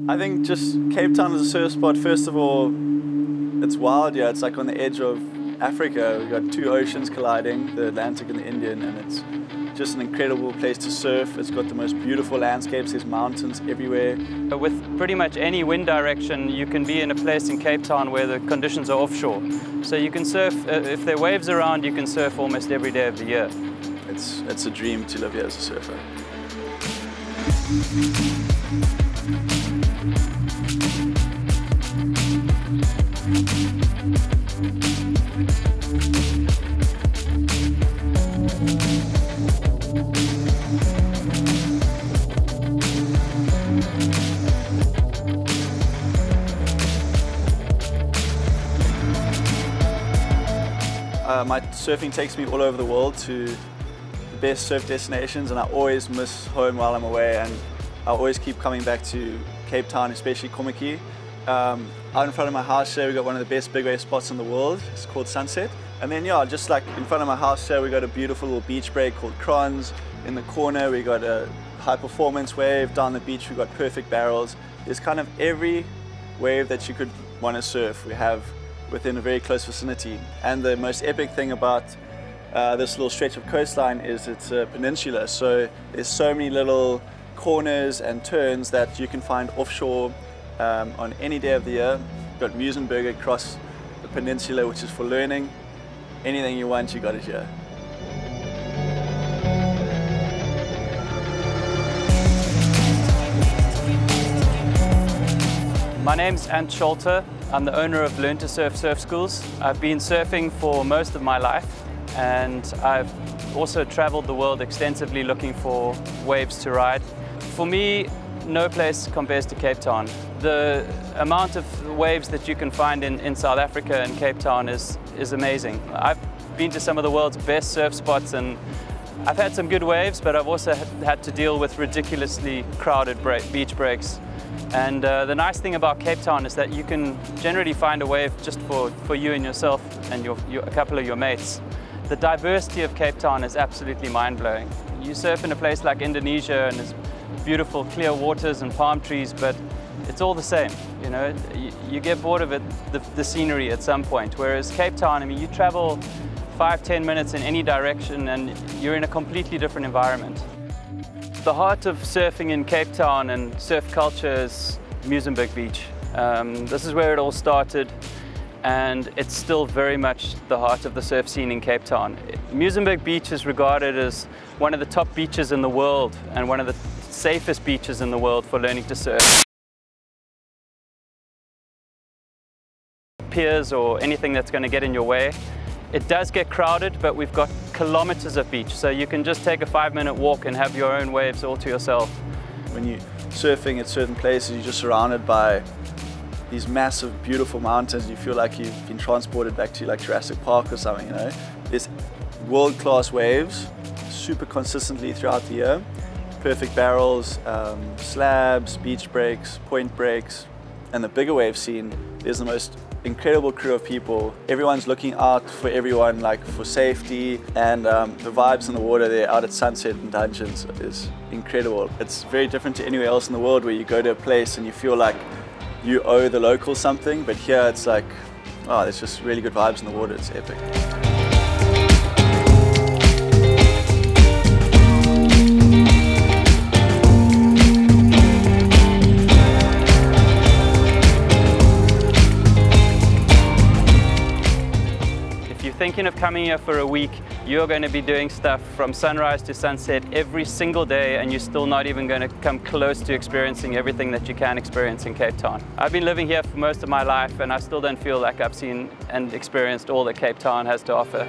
I think just Cape Town is a surf spot. First of all, it's wild, yeah. It's like on the edge of Africa. We've got two oceans colliding, the Atlantic and the Indian, and it's just an incredible place to surf. It's got the most beautiful landscapes. There's mountains everywhere. With pretty much any wind direction, you can be in a place in Cape Town where the conditions are offshore. So you can surf, if there are waves around, you can surf almost every day of the year. It's a dream to live here as a surfer. My surfing takes me all over the world to the best surf destinations, and I always miss home while I'm away, and I always keep coming back to Cape Town, especially Kommetjie. Out in front of my house here, we've got one of the best big wave spots in the world. It's called Sunset. And then, yeah, just like in front of my house here, we've got a beautiful little beach break called Crons. In the corner, we got a high performance wave. Down the beach, we've got perfect barrels. There's kind of every wave that you could want to surf, we have within a very close vicinity. And the most epic thing about this little stretch of coastline is it's a peninsula. So there's so many little corners and turns that you can find offshore on any day of the year. You've got Muizenberg across the peninsula, which is for learning. Anything you want, you got it here. My name's Ant Scholter. I'm the owner of Learn to Surf Surf Schools. I've been surfing for most of my life, and I've also traveled the world extensively looking for waves to ride. For me, no place compares to Cape Town. The amount of waves that you can find in South Africa and Cape Town is amazing. I've been to some of the world's best surf spots, and I've had some good waves, but I've also had to deal with ridiculously crowded beach breaks. And the nice thing about Cape Town is that you can generally find a wave just for you and yourself and a couple of your mates. The diversity of Cape Town is absolutely mind-blowing. You surf in a place like Indonesia and there's beautiful clear waters and palm trees, but it's all the same. You know, you get bored of it, the scenery at some point. Whereas Cape Town, I mean, you travel 5–10 minutes in any direction and you're in a completely different environment. The heart of surfing in Cape Town and surf culture is Muizenberg Beach. This is where it all started, and it's still very much the heart of the surf scene in Cape Town. Muizenberg Beach is regarded as one of the top beaches in the world and one of the safest beaches in the world for learning to surf. Piers or anything that's going to get in your way. It does get crowded, but we've got kilometers of beach, so you can just take a 5-minute walk and have your own waves all to yourself. When you're surfing at certain places, you're just surrounded by these massive, beautiful mountains. You feel like you've been transported back to like Jurassic Park or something, you know. There's world-class waves, super consistently throughout the year. Perfect barrels, slabs, beach breaks, point breaks, and the bigger wave scene, there's the most incredible crew of people. Everyone's looking out for everyone, like for safety, and the vibes in the water there out at Sunset and Dungeons is incredible. It's very different to anywhere else in the world where you go to a place and you feel like you owe the locals something, but here it's like, oh, there's just really good vibes in the water. It's epic. Thinking of coming here for a week, you're going to be doing stuff from sunrise to sunset every single day, and you're still not even going to come close to experiencing everything that you can experience in Cape Town. I've been living here for most of my life, and I still don't feel like I've seen and experienced all that Cape Town has to offer.